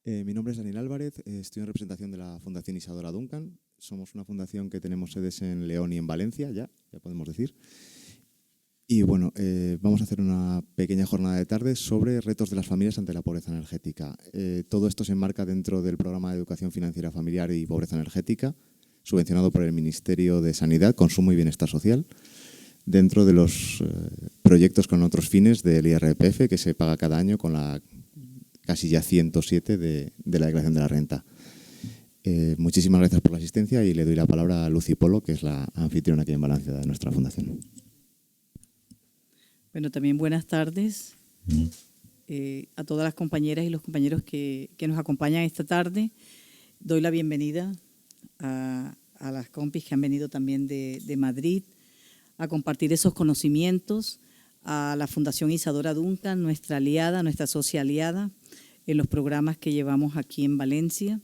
Mi nombre es Daniel Álvarez, estoy en representación de la Fundación Isadora Duncan. Somos una fundación que tenemos sedes en León y en Valencia, ya podemos decir. Y bueno, vamos a hacer una pequeña jornada de tarde sobre retos de las familias ante la pobreza energética. Todo esto se enmarca dentro del programa de educación financiera familiar y pobreza energética, subvencionado por el Ministerio de Sanidad, Consumo y Bienestar Social, dentro de los proyectos con otros fines del IRPF que se paga cada año con la casilla 107 de la declaración de la renta. Muchísimas gracias por la asistencia y le doy la palabra a Lucy Polo, que es la anfitriona aquí en Valencia de nuestra fundación. Bueno, también buenas tardes a todas las compañeras y los compañeros que nos acompañan esta tarde. Doy la bienvenida a las compis que han venido también de Madrid a compartir esos conocimientos, a la Fundación Isadora Duncan, nuestra aliada, nuestra socia aliada en los programas que llevamos aquí en Valencia.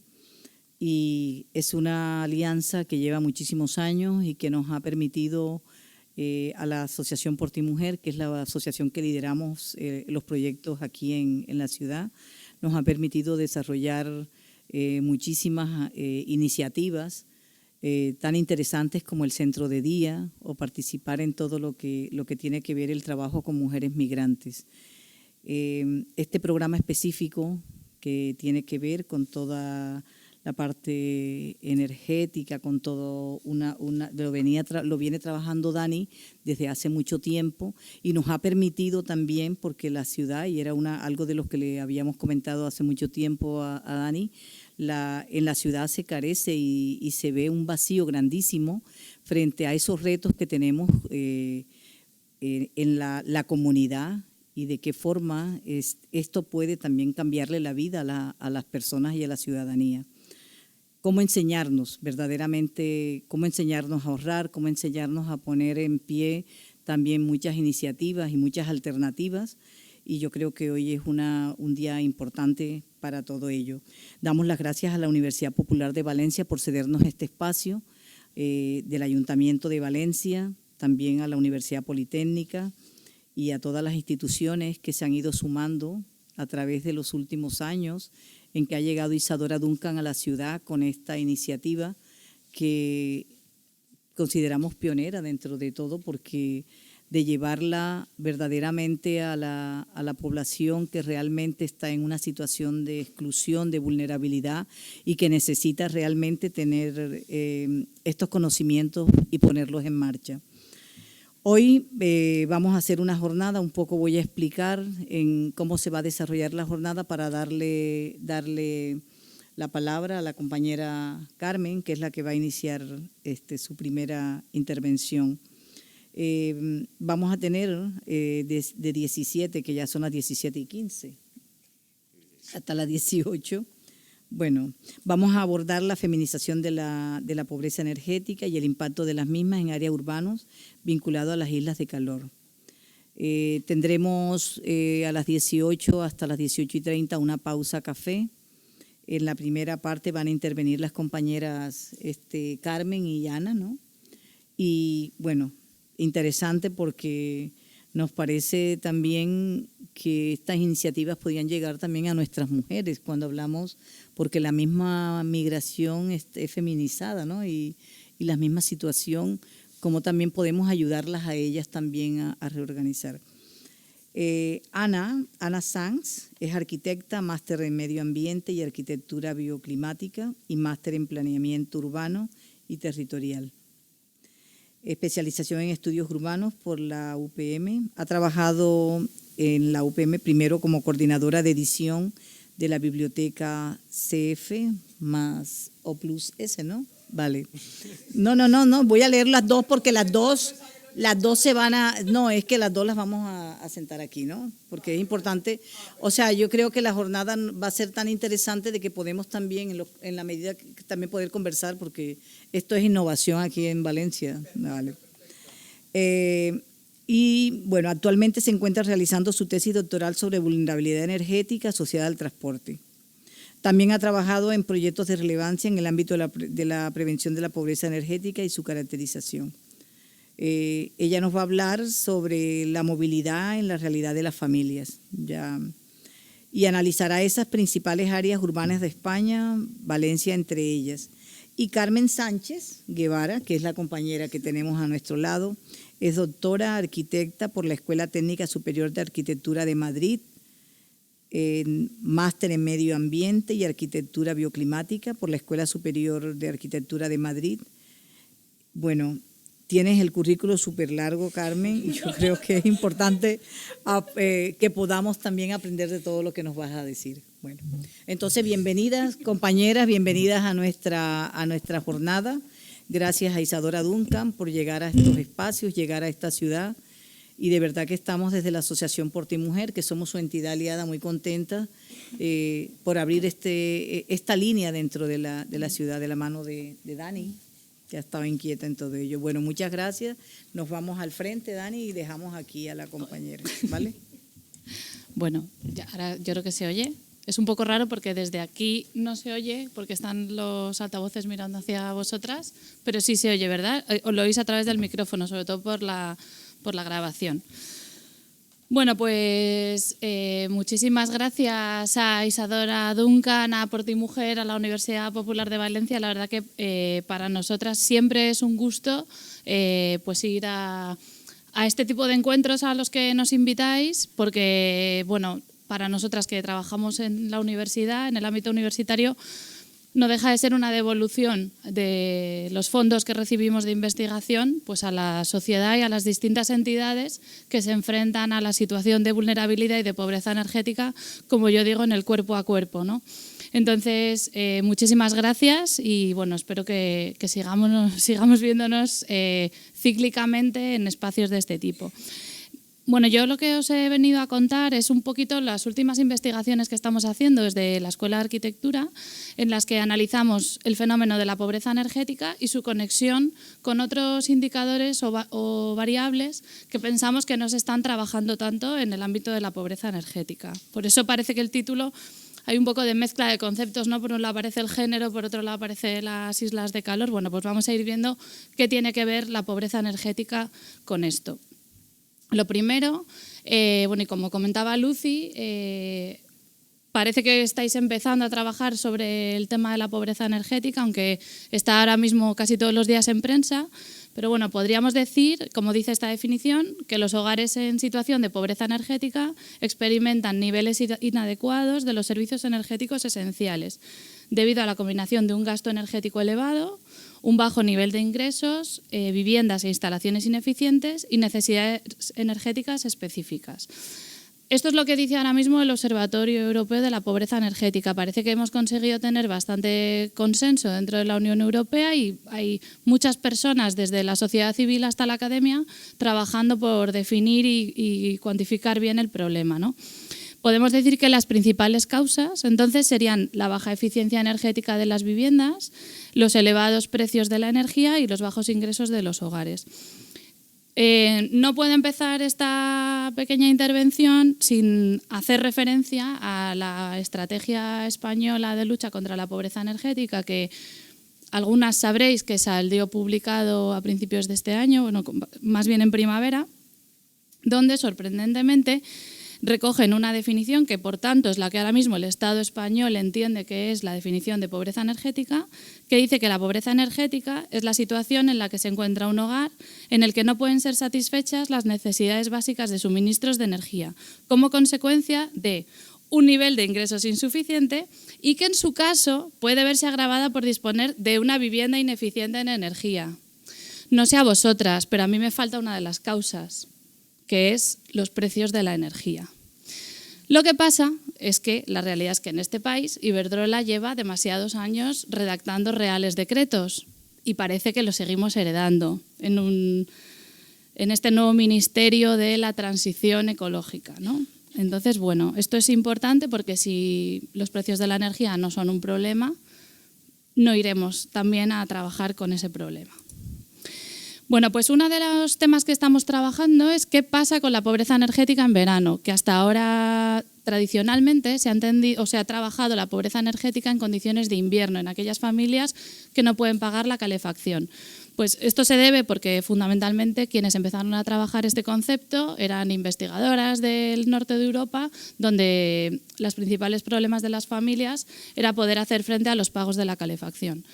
Y es una alianza que lleva muchísimos años y que nos ha permitido a la Asociación Por Ti Mujer, que es la asociación que lideramos los proyectos aquí en la ciudad, nos ha permitido desarrollar muchísimas iniciativas tan interesantes como el centro de día o participar en todo lo que tiene que ver el trabajo con mujeres migrantes. Este programa específico que tiene que ver con toda la parte energética, con todo lo viene trabajando Dani desde hace mucho tiempo y nos ha permitido también, porque la ciudad, y era algo de lo que le habíamos comentado hace mucho tiempo a Dani, en la ciudad se carece y se ve un vacío grandísimo frente a esos retos que tenemos en la comunidad y de qué forma esto puede también cambiarle la vida a las personas y a la ciudadanía. Cómo enseñarnos verdaderamente, cómo enseñarnos a ahorrar, cómo enseñarnos a poner en pie también muchas iniciativas y muchas alternativas. Y yo creo que hoy es un día importante para todo ello. Damos las gracias a la Universidad Popular de Valencia por cedernos este espacio, del Ayuntamiento de Valencia, también a la Universidad Politécnica y a todas las instituciones que se han ido sumando a través de los últimos años en que ha llegado Isadora Duncan a la ciudad con esta iniciativa que consideramos pionera dentro de todo, porque de llevarla verdaderamente a la población que realmente está en una situación de exclusión, de vulnerabilidad y que necesita realmente tener estos conocimientos y ponerlos en marcha. Hoy vamos a hacer una jornada, un poco voy a explicar en cómo se va a desarrollar la jornada para darle la palabra a la compañera Carmen, que es la que va a iniciar su primera intervención. Vamos a tener de 17, que ya son las 17:15, hasta las 18. Bueno, vamos a abordar la feminización de la pobreza energética y el impacto de las mismas en áreas urbanos vinculado a las islas de calor. Tendremos a las 18 hasta las 18:30 una pausa café. En la primera parte van a intervenir las compañeras Carmen y Ana, ¿no? Y bueno, interesante porque nos parece también que estas iniciativas podían llegar también a nuestras mujeres cuando hablamos, porque la misma migración es feminizada, ¿no? Y la misma situación, como también podemos ayudarlas a ellas también a reorganizar. Ana Sanz es arquitecta, máster en medio ambiente y arquitectura bioclimática y máster en planeamiento urbano y territorial. Especialización en estudios urbanos por la UPM. Ha trabajado en la UPM primero como coordinadora de edición de la biblioteca CF más O plus S, ¿no? Vale. No, voy a leer las dos porque las dos se van a… No, es que las dos las vamos a sentar aquí, ¿no? Porque es importante. O sea, yo creo que la jornada va a ser tan interesante de que podemos también, en la medida que también poder conversar, porque esto es innovación aquí en Valencia. Vale. Y bueno, actualmente se encuentra realizando su tesis doctoral sobre vulnerabilidad energética asociada al transporte. También ha trabajado en proyectos de relevancia en el ámbito de la prevención de la pobreza energética y su caracterización. Ella nos va a hablar sobre la movilidad en la realidad de las familias. y analizará esas principales áreas urbanas de España, Valencia entre ellas. Y Carmen Sánchez Guevara, que es la compañera que tenemos a nuestro lado, es doctora arquitecta por la Escuela Técnica Superior de Arquitectura de Madrid, máster en Medio Ambiente y Arquitectura Bioclimática por la Escuela Superior de Arquitectura de Madrid. Bueno, tienes el currículo súper largo, Carmen, y yo creo que es importante que podamos también aprender de todo lo que nos vas a decir. Bueno, entonces, bienvenidas, compañeras, bienvenidas a nuestra jornada. Gracias a Isadora Duncan por llegar a estos espacios, llegar a esta ciudad. Y de verdad que estamos desde la Asociación Por Ti Mujer, que somos su entidad aliada, muy contenta por abrir esta línea dentro de la ciudad de la mano de Dani, que ha estado inquieta en todo ello. Bueno, muchas gracias. Nos vamos al frente, Dani, y dejamos aquí a la compañera, ¿vale? Bueno, ahora yo creo que se oye. Es un poco raro porque desde aquí no se oye, porque están los altavoces mirando hacia vosotras, pero sí se oye, ¿verdad? Os lo oís a través del micrófono, sobre todo por la grabación. Bueno, pues muchísimas gracias a Isadora Duncan, a Por Ti Mujer, a la Universidad Popular de Valencia. La verdad que para nosotras siempre es un gusto pues ir a este tipo de encuentros a los que nos invitáis, porque bueno, para nosotras que trabajamos en la universidad, en el ámbito universitario, no deja de ser una devolución de los fondos que recibimos de investigación pues a la sociedad y a las distintas entidades que se enfrentan a la situación de vulnerabilidad y de pobreza energética, como yo digo, en el cuerpo a cuerpo, ¿no? Entonces, muchísimas gracias y bueno, espero que sigamos viéndonos cíclicamente en espacios de este tipo. Bueno, yo lo que os he venido a contar es un poquito las últimas investigaciones que estamos haciendo desde la Escuela de Arquitectura, en las que analizamos el fenómeno de la pobreza energética y su conexión con otros indicadores o variables que pensamos que no se están trabajando tanto en el ámbito de la pobreza energética. Por eso parece que el título hay un poco de mezcla de conceptos, ¿no? Por un lado aparece el género, por otro lado aparece las islas de calor. Bueno, pues vamos a ir viendo qué tiene que ver la pobreza energética con esto. Lo primero, bueno, y como comentaba Lucy, parece que estáis empezando a trabajar sobre el tema de la pobreza energética, aunque está ahora mismo casi todos los días en prensa. Pero bueno, podríamos decir, como dice esta definición, que los hogares en situación de pobreza energética experimentan niveles inadecuados de los servicios energéticos esenciales, debido a la combinación de un gasto energético elevado, un bajo nivel de ingresos, viviendas e instalaciones ineficientes y necesidades energéticas específicas. Esto es lo que dice ahora mismo el Observatorio Europeo de la Pobreza Energética. Parece que hemos conseguido tener bastante consenso dentro de la Unión Europea y hay muchas personas, desde la sociedad civil hasta la academia, trabajando por definir y cuantificar bien el problema, ¿no? Podemos decir que las principales causas entonces serían la baja eficiencia energética de las viviendas, los elevados precios de la energía y los bajos ingresos de los hogares. No puedo empezar esta pequeña intervención sin hacer referencia a la estrategia española de lucha contra la pobreza energética, que algunas sabréis que salió publicado a principios de este año, bueno, más bien en primavera, donde sorprendentemente recogen una definición que, por tanto, es la que ahora mismo el Estado español entiende que es la definición de pobreza energética, que dice que la pobreza energética es la situación en la que se encuentra un hogar en el que no pueden ser satisfechas las necesidades básicas de suministros de energía, como consecuencia de un nivel de ingresos insuficiente y que, en su caso, puede verse agravada por disponer de una vivienda ineficiente en energía. No sé a vosotras, pero a mí me falta una de las causas, que es los precios de la energía. Lo que pasa es que la realidad es que en este país Iberdrola lleva demasiados años redactando reales decretos y parece que los seguimos heredando en este nuevo Ministerio de la Transición Ecológica, ¿no? Entonces, bueno, esto es importante porque si los precios de la energía no son un problema, no iremos también a trabajar con ese problema. Bueno, pues uno de los temas que estamos trabajando es qué pasa con la pobreza energética en verano, que hasta ahora tradicionalmente se ha entendido, o se ha trabajado la pobreza energética en condiciones de invierno, en aquellas familias que no pueden pagar la calefacción. Pues esto se debe porque fundamentalmente quienes empezaron a trabajar este concepto eran investigadoras del norte de Europa, donde los principales problemas de las familias era poder hacer frente a los pagos de la calefacción.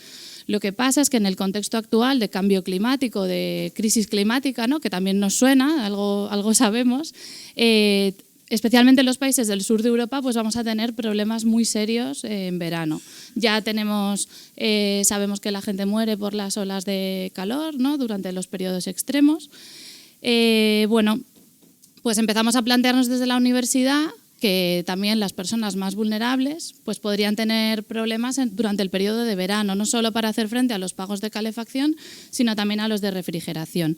Lo que pasa es que en el contexto actual de cambio climático, de crisis climática, ¿no?, que también nos suena, algo sabemos, especialmente en los países del sur de Europa, pues vamos a tener problemas muy serios en verano. Ya sabemos que la gente muere por las olas de calor, ¿no?, durante los periodos extremos. Bueno, pues empezamos a plantearnos desde la universidad que también las personas más vulnerables pues podrían tener problemas durante el periodo de verano, no solo para hacer frente a los pagos de calefacción, sino también a los de refrigeración.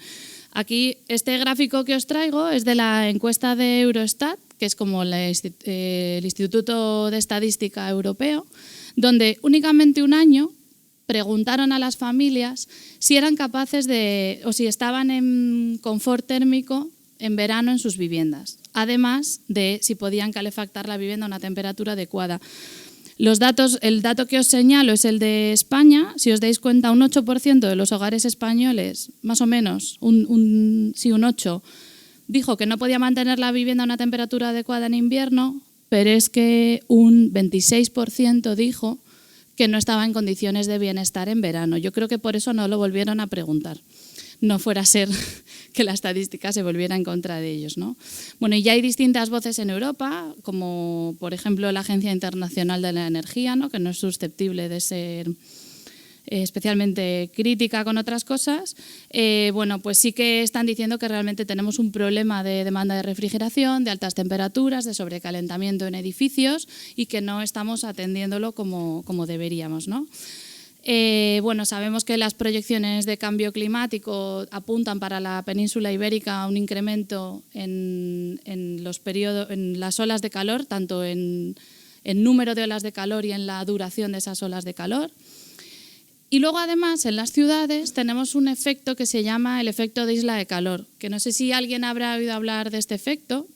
Aquí este gráfico que os traigo es de la encuesta de Eurostat, que es como el Instituto de Estadística Europeo, donde únicamente un año preguntaron a las familias si eran capaces o si estaban en confort térmico en verano en sus viviendas, además de si podían calefactar la vivienda a una temperatura adecuada. El dato que os señalo es el de España. Si os dais cuenta, un 8% de los hogares españoles, más o menos, un 8%, dijo que no podía mantener la vivienda a una temperatura adecuada en invierno, pero es que un 26% dijo que no estaba en condiciones de bienestar en verano. Yo creo que por eso no lo volvieron a preguntar. No fuera a ser que la estadística se volviera en contra de ellos, ¿no? Bueno, y ya hay distintas voces en Europa, como por ejemplo la Agencia Internacional de la Energía, ¿no?, que no es susceptible de ser especialmente crítica con otras cosas. Bueno, pues sí que están diciendo que realmente tenemos un problema de demanda de refrigeración, de altas temperaturas, de sobrecalentamiento en edificios y que no estamos atendiéndolo como deberíamos, ¿no? Bueno, sabemos que las proyecciones de cambio climático apuntan para la península ibérica a un incremento en las olas de calor, tanto en número de olas de calor y en la duración de esas olas de calor. Y luego, además, en las ciudades tenemos un efecto que se llama el efecto de isla de calor, que no sé si alguien habrá oído hablar de este efecto,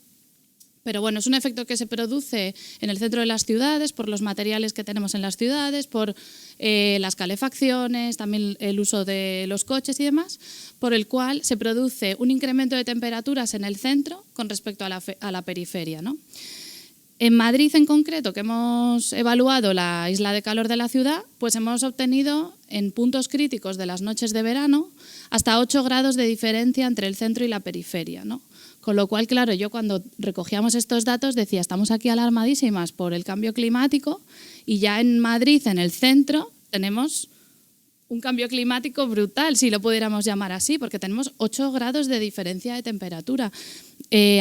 pero bueno, es un efecto que se produce en el centro de las ciudades por los materiales que tenemos en las ciudades, por las calefacciones, también el uso de los coches y demás, por el cual se produce un incremento de temperaturas en el centro con respecto a la periferia, ¿no? En Madrid, en concreto, que hemos evaluado la isla de calor de la ciudad, pues hemos obtenido en puntos críticos de las noches de verano hasta 8 grados de diferencia entre el centro y la periferia, ¿no? Con lo cual, claro, yo cuando recogíamos estos datos decía, estamos aquí alarmadísimas por el cambio climático y ya en Madrid, en el centro, tenemos un cambio climático brutal, si lo pudiéramos llamar así, porque tenemos 8 grados de diferencia de temperatura.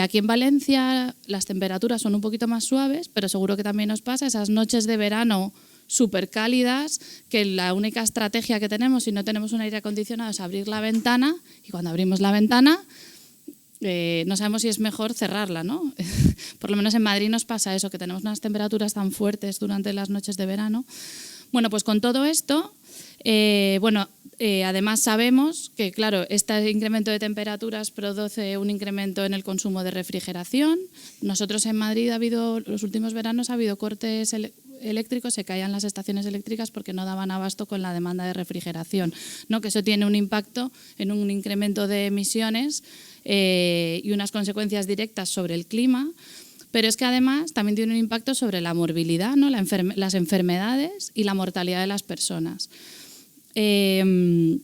Aquí en Valencia las temperaturas son un poquito más suaves, pero seguro que también nos pasa esas noches de verano súper cálidas, que la única estrategia que tenemos si no tenemos un aire acondicionado es abrir la ventana, y cuando abrimos la ventana no sabemos si es mejor cerrarla, ¿no? Por lo menos en Madrid nos pasa eso, que tenemos unas temperaturas tan fuertes durante las noches de verano. Bueno, pues con todo esto, además sabemos que, claro, este incremento de temperaturas produce un incremento en el consumo de refrigeración. Nosotros en Madrid los últimos veranos ha habido cortes eléctricos, se caían las estaciones eléctricas porque no daban abasto con la demanda de refrigeración, ¿no? Que eso tiene un impacto en un incremento de emisiones y unas consecuencias directas sobre el clima. Pero es que además también tiene un impacto sobre la morbilidad, ¿no? Las enfermedades y la mortalidad de las personas. Y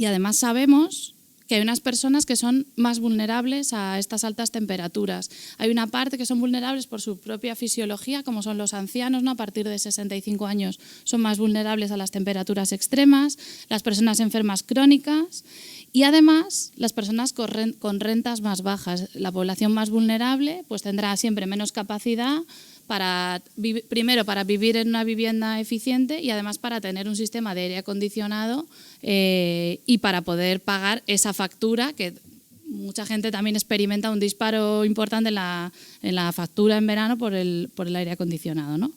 además sabemos que hay unas personas que son más vulnerables a estas altas temperaturas. Hay una parte que son vulnerables por su propia fisiología, como son los ancianos, ¿no? A partir de 65 años son más vulnerables a las temperaturas extremas, las personas enfermas crónicas y además las personas con rentas más bajas. La población más vulnerable pues tendrá siempre menos capacidad primero para vivir en una vivienda eficiente y además para tener un sistema de aire acondicionado y para poder pagar esa factura que mucha gente también experimenta un disparo importante en la factura en verano por el aire acondicionado, ¿no?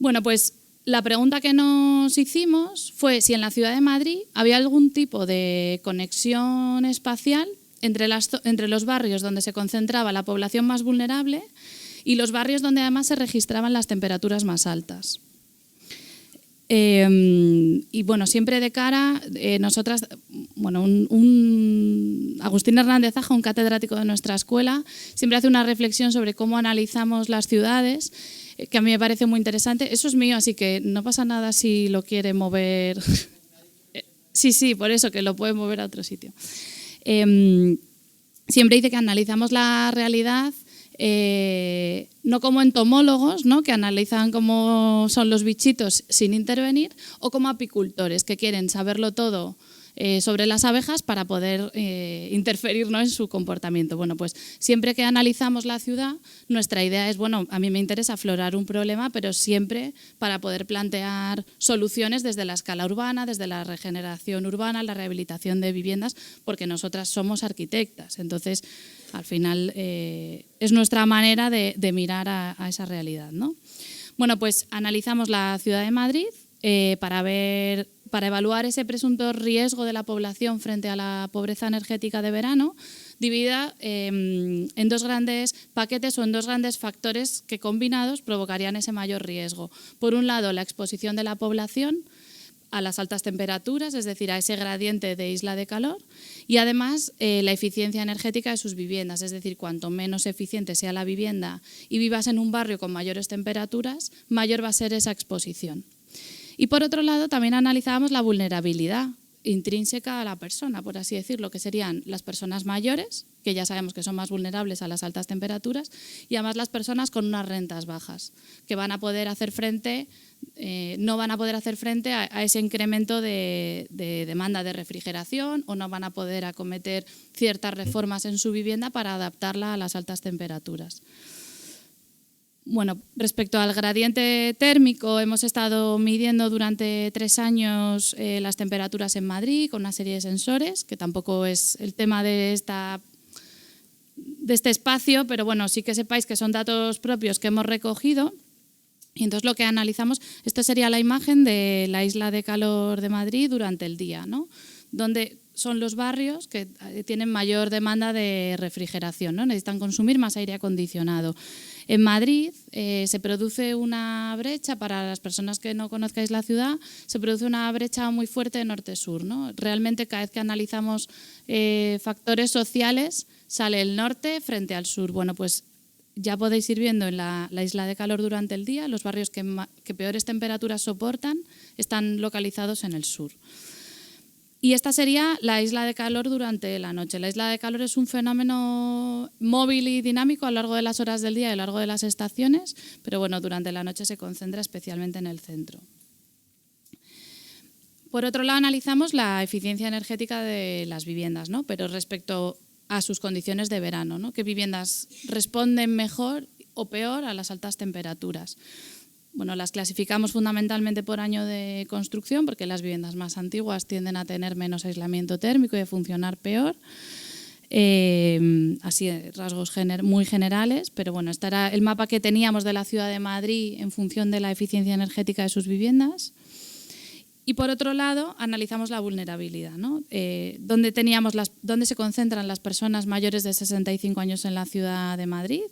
Bueno, pues la pregunta que nos hicimos fue si en la ciudad de Madrid había algún tipo de conexión espacial entre los barrios donde se concentraba la población más vulnerable y los barrios donde además se registraban las temperaturas más altas. Y bueno, siempre de cara, nosotras, bueno, Agustín Hernández Aja, un catedrático de nuestra escuela, siempre hace una reflexión sobre cómo analizamos las ciudades, que a mí me parece muy interesante. Eso es mío, así que no pasa nada si lo quiere mover. Sí, por eso, que lo puede mover a otro sitio. Siempre dice que analizamos la realidad no como entomólogos, ¿no?, que analizan cómo son los bichitos sin intervenir, o como apicultores que quieren saberlo todo sobre las abejas para poder interferir, ¿no?, en su comportamiento. Bueno, pues siempre que analizamos la ciudad, nuestra idea es, bueno, a mí me interesa aflorar un problema, pero siempre para poder plantear soluciones desde la escala urbana, desde la regeneración urbana, la rehabilitación de viviendas, porque nosotras somos arquitectas. Entonces, al final es nuestra manera de mirar a esa realidad, ¿no? Bueno, pues analizamos la ciudad de Madrid para evaluar ese presunto riesgo de la población frente a la pobreza energética de verano, dividida en dos grandes paquetes o en dos grandes factores que combinados provocarían ese mayor riesgo. Por un lado, la exposición de la población a las altas temperaturas, es decir, a ese gradiente de isla de calor, y además la eficiencia energética de sus viviendas, es decir, cuanto menos eficiente sea la vivienda y vivas en un barrio con mayores temperaturas, mayor va a ser esa exposición. Y por otro lado, también analizábamos la vulnerabilidad intrínseca a la persona, por así decirlo, que serían las personas mayores, que ya sabemos que son más vulnerables a las altas temperaturas, y además las personas con unas rentas bajas, que van a poder hacer frente, no van a poder hacer frente a ese incremento de demanda de refrigeración, o no van a poder acometer ciertas reformas en su vivienda para adaptarla a las altas temperaturas. Bueno, respecto al gradiente térmico, hemos estado midiendo durante 3 años las temperaturas en Madrid con una serie de sensores, que tampoco es el tema de este espacio, pero bueno, sí que sepáis que son datos propios que hemos recogido. Y entonces lo que analizamos, esto sería la imagen de la isla de calor de Madrid durante el día, ¿no?, donde son los barrios que tienen mayor demanda de refrigeración, ¿no?, necesitan consumir más aire acondicionado. En Madrid se produce una brecha, para las personas que no conozcáis la ciudad, se produce una brecha muy fuerte de norte-sur, ¿no? Realmente cada vez que analizamos factores sociales sale el norte frente al sur. Bueno, pues ya podéis ir viendo en la isla de calor durante el día, los barrios que peores temperaturas soportan están localizados en el sur. Y esta sería la isla de calor durante la noche. La isla de calor es un fenómeno móvil y dinámico a lo largo de las horas del día y a lo largo de las estaciones, pero bueno, durante la noche se concentra especialmente en el centro. Por otro lado, analizamos la eficiencia energética de las viviendas, ¿no?, pero respecto a sus condiciones de verano, ¿no?, qué viviendas responden mejor o peor a las altas temperaturas. Bueno, las clasificamos fundamentalmente por año de construcción, porque las viviendas más antiguas tienden a tener menos aislamiento térmico y a funcionar peor. Así, rasgos muy generales, pero bueno, este era el mapa que teníamos de la ciudad de Madrid en función de la eficiencia energética de sus viviendas. Y por otro lado, analizamos la vulnerabilidad, ¿no?, dónde se concentran las personas mayores de 65 años en la ciudad de Madrid,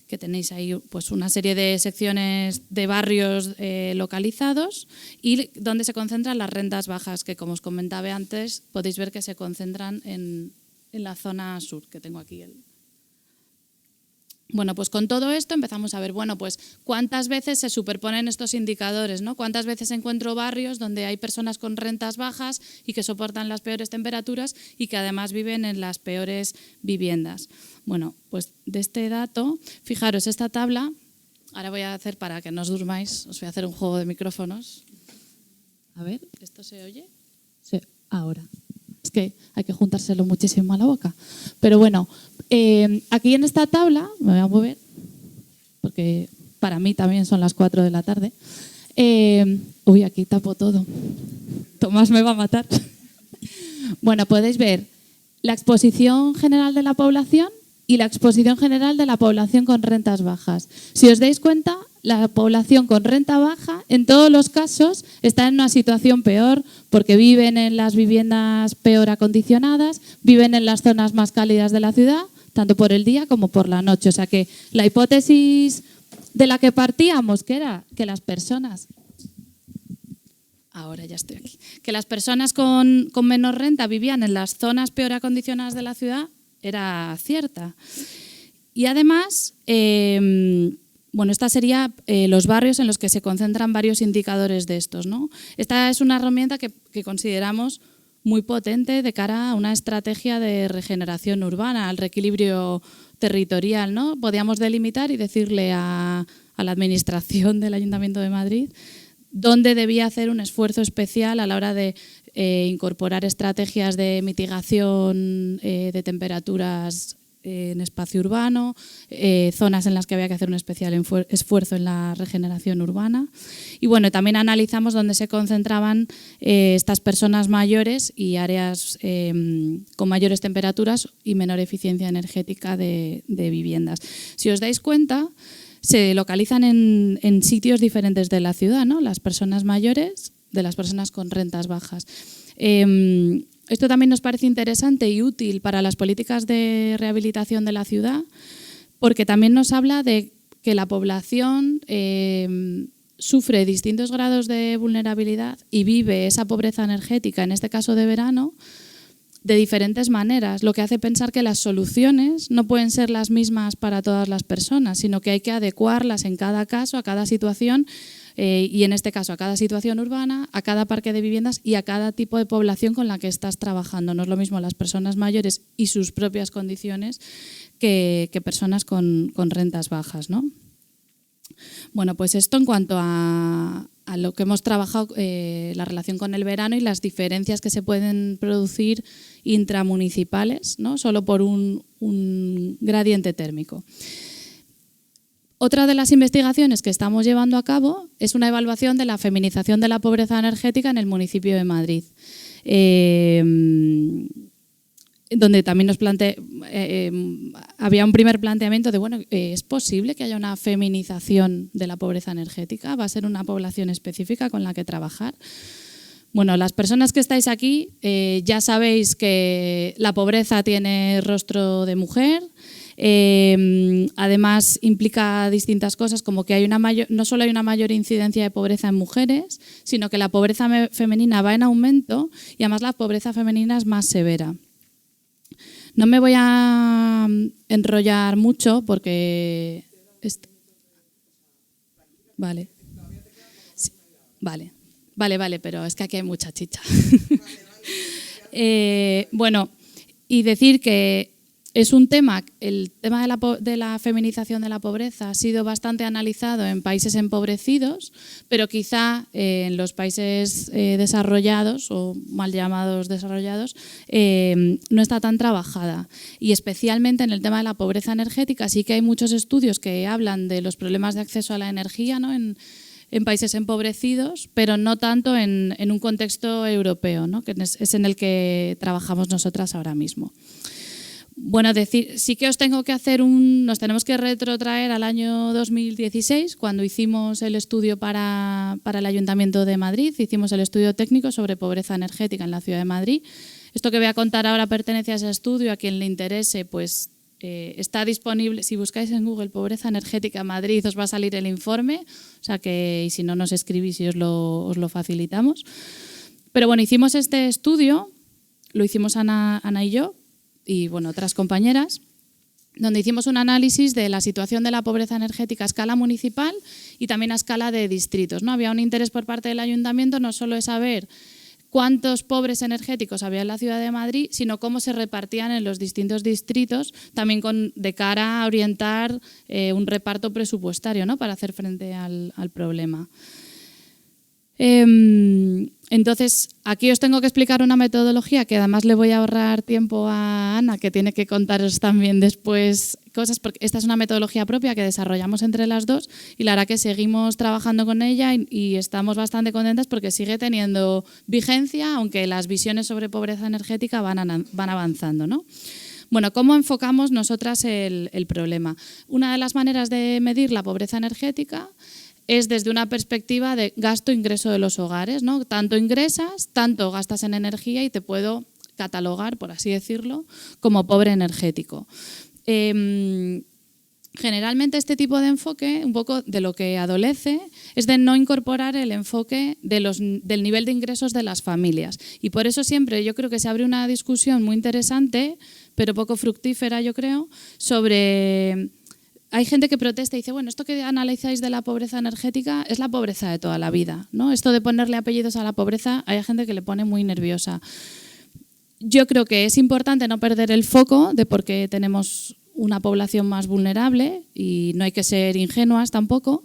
que tenéis ahí pues una serie de secciones de barrios localizados, y donde se concentran las rentas bajas, que como os comentaba antes, podéis ver que se concentran en la zona sur, que tengo aquí. Bueno, pues con todo esto empezamos a ver, bueno, pues cuántas veces se superponen estos indicadores, ¿no? Cuántas veces encuentro barrios donde hay personas con rentas bajas y que soportan las peores temperaturas y que además viven en las peores viviendas. Bueno, pues de este dato, fijaros, esta tabla, ahora voy a hacer, para que no os durmáis, os voy a hacer un juego de micrófonos. A ver, ¿esto se oye? Sí, ahora. Es que hay que juntárselo muchísimo a la boca. Pero bueno, aquí en esta tabla, me voy a mover, porque para mí también son las 4 de la tarde. Uy, aquí tapo todo. Tomás me va a matar. Bueno, podéis ver la exposición general de la población y la exposición general de la población con rentas bajas. Si os dais cuenta, la población con renta baja, en todos los casos, está en una situación peor, porque viven en las viviendas peor acondicionadas, viven en las zonas más cálidas de la ciudad, tanto por el día como por la noche. O sea que la hipótesis de la que partíamos, que era que las personas Ahora ya estoy aquí. Que las personas con menor renta vivían en las zonas peor acondicionadas de la ciudad era cierta. Y además, esta sería los barrios en los que se concentran varios indicadores de estos, ¿no? Esta es una herramienta que consideramos muy potente de cara a una estrategia de regeneración urbana, al reequilibrio territorial, ¿no? Podíamos delimitar y decirle a la Administración del Ayuntamiento de Madrid dónde debía hacer un esfuerzo especial a la hora de incorporar estrategias de mitigación de temperaturas en espacio urbano, zonas en las que había que hacer un especial esfuerzo en la regeneración urbana. Y bueno, también analizamos dónde se concentraban estas personas mayores y áreas con mayores temperaturas y menor eficiencia energética de viviendas. Si os dais cuenta, se localizan en sitios diferentes de la ciudad, ¿no? Las personas mayores de las personas con rentas bajas. Esto también nos parece interesante y útil para las políticas de rehabilitación de la ciudad, porque también nos habla de que la población sufre distintos grados de vulnerabilidad y vive esa pobreza energética, en este caso de verano, de diferentes maneras, lo que hace pensar que las soluciones no pueden ser las mismas para todas las personas, sino que hay que adecuarlas en cada caso, a cada situación, y en este caso a cada situación urbana, a cada parque de viviendas y a cada tipo de población con la que estás trabajando. No es lo mismo las personas mayores y sus propias condiciones que personas con rentas bajas, ¿no? Bueno, pues esto en cuanto a lo que hemos trabajado, la relación con el verano y las diferencias que se pueden producir intramunicipales, ¿no? Solo por un gradiente térmico. Otra de las investigaciones que estamos llevando a cabo es una evaluación de la feminización de la pobreza energética en el municipio de Madrid. Donde también había un primer planteamiento de, bueno, ¿es posible que haya una feminización de la pobreza energética? ¿Va a ser una población específica con la que trabajar? Bueno, las personas que estáis aquí ya sabéis que la pobreza tiene rostro de mujer. Además implica distintas cosas, como que no solo hay una mayor incidencia de pobreza en mujeres, sino que la pobreza femenina va en aumento y además la pobreza femenina es más severa. No me voy a enrollar mucho porque... Vale. Sí, vale, pero es que aquí hay mucha chicha. Bueno, y decir que es un tema, el tema de la feminización de la pobreza ha sido bastante analizado en países empobrecidos, pero quizá en los países desarrollados o mal llamados desarrollados no está tan trabajada. Y especialmente en el tema de la pobreza energética sí que hay muchos estudios que hablan de los problemas de acceso a la energía, ¿no? en países empobrecidos, pero no tanto en un contexto europeo, ¿no? Que es en el que trabajamos nosotras ahora mismo. Bueno, sí que os tengo que nos tenemos que retrotraer al año 2016, cuando hicimos el estudio para el Ayuntamiento de Madrid, hicimos el estudio técnico sobre pobreza energética en la ciudad de Madrid. Esto que voy a contar ahora pertenece a ese estudio, a quien le interese, pues está disponible. Si buscáis en Google pobreza energética Madrid os va a salir el informe, o sea que, y si no nos escribís y os lo facilitamos. Pero bueno, hicimos este estudio, lo hicimos Ana y yo, y bueno, otras compañeras, donde hicimos un análisis de la situación de la pobreza energética a escala municipal y también a escala de distritos, ¿no? Había un interés por parte del ayuntamiento no solo de saber cuántos pobres energéticos había en la ciudad de Madrid, sino cómo se repartían en los distintos distritos, también de cara a orientar un reparto presupuestario, ¿no? Para hacer frente al problema. Entonces, aquí os tengo que explicar una metodología que además le voy a ahorrar tiempo a Ana, que tiene que contaros también después cosas, porque esta es una metodología propia que desarrollamos entre las dos y la verdad que seguimos trabajando con ella y estamos bastante contentas porque sigue teniendo vigencia, aunque las visiones sobre pobreza energética van avanzando, ¿no? Bueno, ¿cómo enfocamos nosotras el problema? Una de las maneras de medir la pobreza energética es desde una perspectiva de gasto-ingreso de los hogares, ¿no? Tanto ingresas, tanto gastas en energía y te puedo catalogar, por así decirlo, como pobre energético. generalmente este tipo de enfoque, un poco de lo que adolece, es de no incorporar el enfoque del nivel de ingresos de las familias. Y por eso siempre yo creo que se abre una discusión muy interesante, pero poco fructífera, yo creo, sobre... Hay gente que protesta y dice, bueno, esto que analizáis de la pobreza energética es la pobreza de toda la vida, ¿no? Esto de ponerle apellidos a la pobreza, hay gente que le pone muy nerviosa. Yo creo que es importante no perder el foco de por qué tenemos una población más vulnerable y no hay que ser ingenuas tampoco,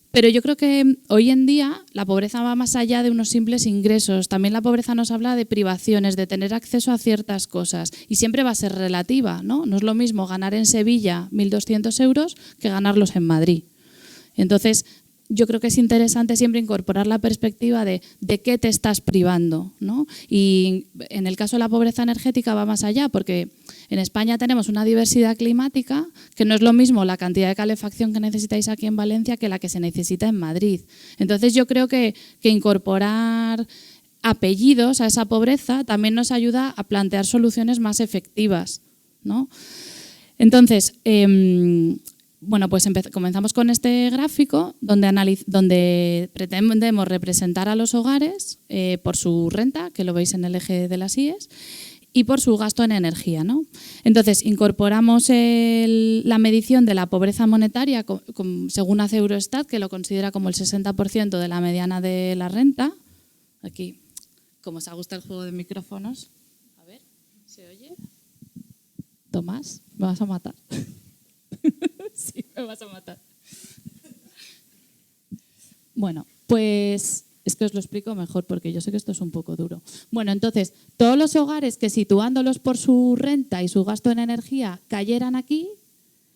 pero yo creo que hoy en día la pobreza va más allá de unos simples ingresos. También la pobreza nos habla de privaciones, de tener acceso a ciertas cosas y siempre va a ser relativa, ¿no? No es lo mismo ganar en Sevilla 1.200 euros que ganarlos en Madrid. Entonces, yo creo que es interesante siempre incorporar la perspectiva de qué te estás privando, ¿no? Y en el caso de la pobreza energética va más allá, porque en España tenemos una diversidad climática que no es lo mismo la cantidad de calefacción que necesitáis aquí en Valencia que la que se necesita en Madrid. Entonces yo creo que incorporar apellidos a esa pobreza también nos ayuda a plantear soluciones más efectivas, ¿no? Entonces, bueno, pues comenzamos con este gráfico donde pretendemos representar a los hogares por su renta, que lo veis en el eje de las IES, y por su gasto en energía, ¿no? Entonces, incorporamos la medición de la pobreza monetaria según hace Eurostat, que lo considera como el 60% de la mediana de la renta. Aquí, como os gusta el juego de micrófonos. A ver, ¿se oye? Tomás, me vas a matar. Sí, me vas a matar. Bueno, pues es que os lo explico mejor porque yo sé que esto es un poco duro. Bueno, entonces, todos los hogares que situándolos por su renta y su gasto en energía cayeran aquí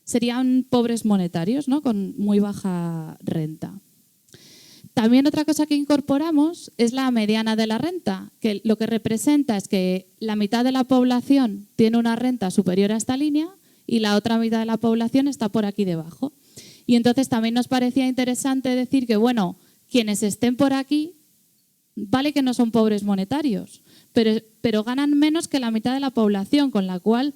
serían pobres monetarios, ¿no? Con muy baja renta. También otra cosa que incorporamos es la mediana de la renta, que lo que representa es que la mitad de la población tiene una renta superior a esta línea y la otra mitad de la población está por aquí debajo. Y entonces también nos parecía interesante decir que, bueno, quienes estén por aquí, vale que no son pobres monetarios, pero ganan menos que la mitad de la población, con la cual,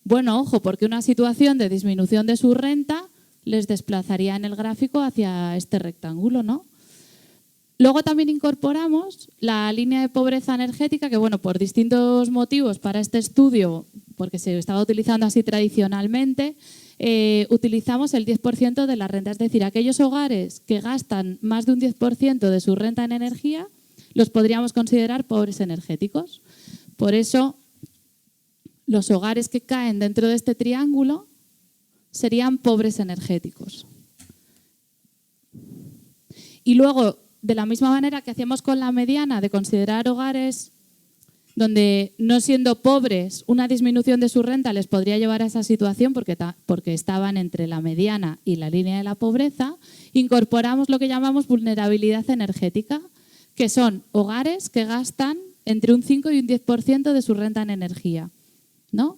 bueno, ojo, porque una situación de disminución de su renta les desplazaría en el gráfico hacia este rectángulo, ¿no? Luego también incorporamos la línea de pobreza energética, que bueno, por distintos motivos para este estudio, porque se estaba utilizando así tradicionalmente, utilizamos el 10% de la renta. Es decir, aquellos hogares que gastan más de un 10% de su renta en energía, los podríamos considerar pobres energéticos. Por eso, los hogares que caen dentro de este triángulo serían pobres energéticos. Y luego, de la misma manera que hacíamos con la mediana de considerar hogares donde, no siendo pobres, una disminución de su renta les podría llevar a esa situación porque estaban entre la mediana y la línea de la pobreza, incorporamos lo que llamamos vulnerabilidad energética, que son hogares que gastan entre un 5 y un 10% de su renta en energía, ¿no?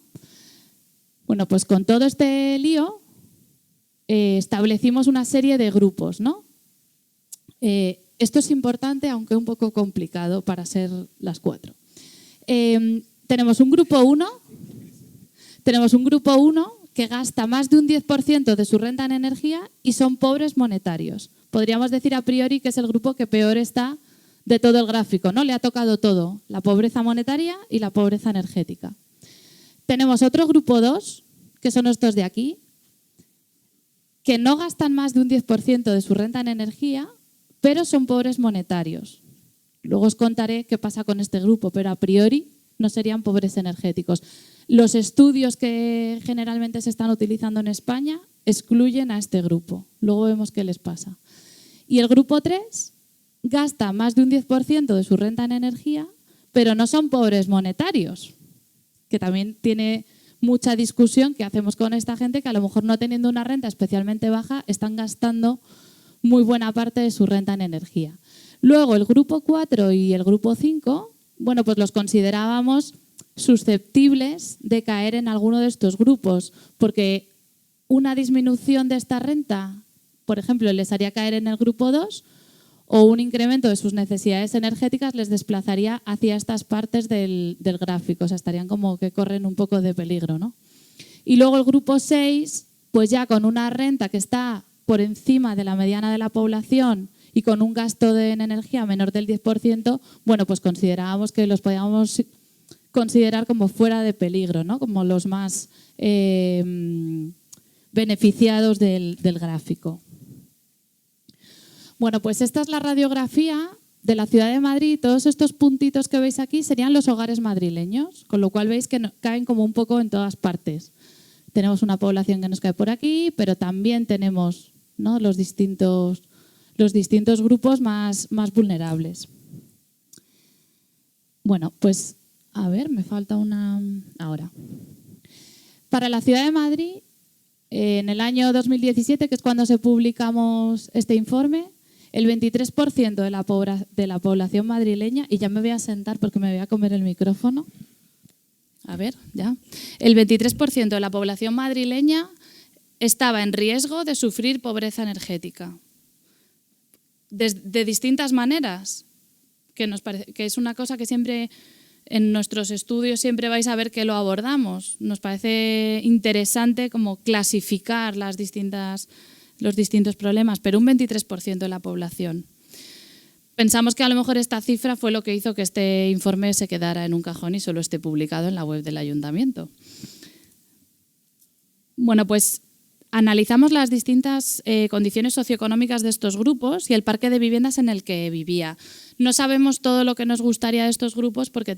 Bueno, pues con todo este lío establecimos una serie de grupos, ¿no? Esto es importante, aunque un poco complicado para ser las 4. Tenemos un grupo 1 que gasta más de un 10% de su renta en energía y son pobres monetarios. Podríamos decir a priori que es el grupo que peor está de todo el gráfico, ¿no? Le ha tocado todo, la pobreza monetaria y la pobreza energética. Tenemos otro grupo 2, que son estos de aquí, que no gastan más de un 10% de su renta en energía, pero son pobres monetarios. Luego os contaré qué pasa con este grupo, pero a priori no serían pobres energéticos. Los estudios que generalmente se están utilizando en España excluyen a este grupo. Luego vemos qué les pasa. Y el grupo 3 gasta más de un 10% de su renta en energía, pero no son pobres monetarios, que también tiene mucha discusión que hacemos con esta gente que a lo mejor no teniendo una renta especialmente baja están gastando muy buena parte de su renta en energía. Luego el grupo 4 y el grupo 5, bueno, pues los considerábamos susceptibles de caer en alguno de estos grupos, porque una disminución de esta renta, por ejemplo, les haría caer en el grupo 2 o un incremento de sus necesidades energéticas les desplazaría hacia estas partes del gráfico, o sea, estarían como que corren un poco de peligro, ¿no? Y luego el grupo 6 pues ya con una renta que está por encima de la mediana de la población y con un gasto en energía menor del 10%, bueno, pues considerábamos que los podíamos considerar como fuera de peligro, ¿no? Como los más beneficiados del gráfico. Bueno, pues esta es la radiografía de la ciudad de Madrid. Todos estos puntitos que veis aquí serían los hogares madrileños, con lo cual veis que caen como un poco en todas partes. Tenemos una población que nos cae por aquí, pero también tenemos, ¿no?, los distintos grupos más vulnerables. Bueno, pues a ver, me falta una ahora. Para la ciudad de Madrid, en el año 2017, que es cuando se publicamos este informe, el 23% de la población madrileña, y ya me voy a sentar porque me voy a comer el micrófono. A ver, ya. El 23% de la población madrileña estaba en riesgo de sufrir pobreza energética. De distintas maneras, que es una cosa que siempre en nuestros estudios siempre vais a ver que lo abordamos. Nos parece interesante como clasificar los distintos problemas, pero un 23% de la población. Pensamos que a lo mejor esta cifra fue lo que hizo que este informe se quedara en un cajón y solo esté publicado en la web del ayuntamiento. Bueno, pues analizamos las distintas condiciones socioeconómicas de estos grupos y el parque de viviendas en el que vivía. No sabemos todo lo que nos gustaría de estos grupos porque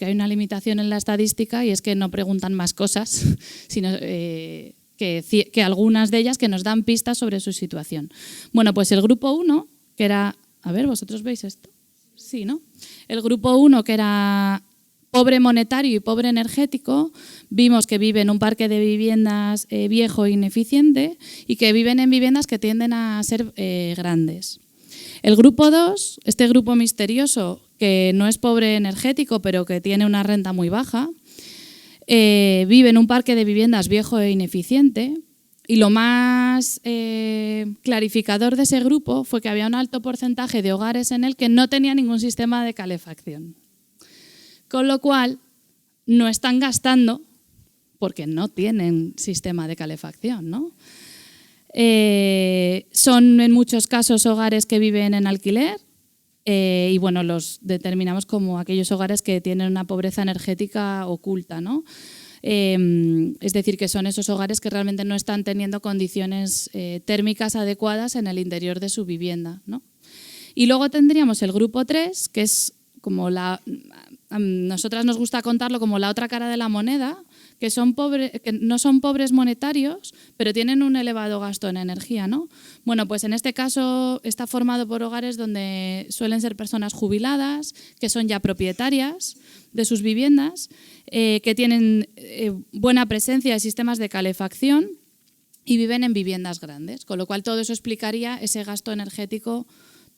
hay una limitación en la estadística y es que no preguntan más cosas, sino que algunas de ellas que nos dan pistas sobre su situación. Bueno, pues el grupo 1, que era... A ver, ¿vosotros veis esto? Sí, ¿no? El grupo 1, que era pobre monetario y pobre energético, vimos que vive en un parque de viviendas viejo e ineficiente y que viven en viviendas que tienden a ser grandes. El grupo 2, este grupo misterioso, que no es pobre energético, pero que tiene una renta muy baja, vive en un parque de viviendas viejo e ineficiente. Y lo más clarificador de ese grupo fue que había un alto porcentaje de hogares en él que no tenía ningún sistema de calefacción. Con lo cual, no están gastando porque no tienen sistema de calefacción, ¿no? Son en muchos casos hogares que viven en alquiler y bueno, los determinamos como aquellos hogares que tienen una pobreza energética oculta, ¿no? Es decir, que son esos hogares que realmente no están teniendo condiciones térmicas adecuadas en el interior de su vivienda, ¿no? Y luego tendríamos el grupo 3, que es como a nosotras nos gusta contarlo como la otra cara de la moneda, que no son pobres monetarios, pero tienen un elevado gasto en energía, ¿no? Bueno, pues en este caso está formado por hogares donde suelen ser personas jubiladas, que son ya propietarias de sus viviendas, que tienen buena presencia de sistemas de calefacción y viven en viviendas grandes, con lo cual todo eso explicaría ese gasto energético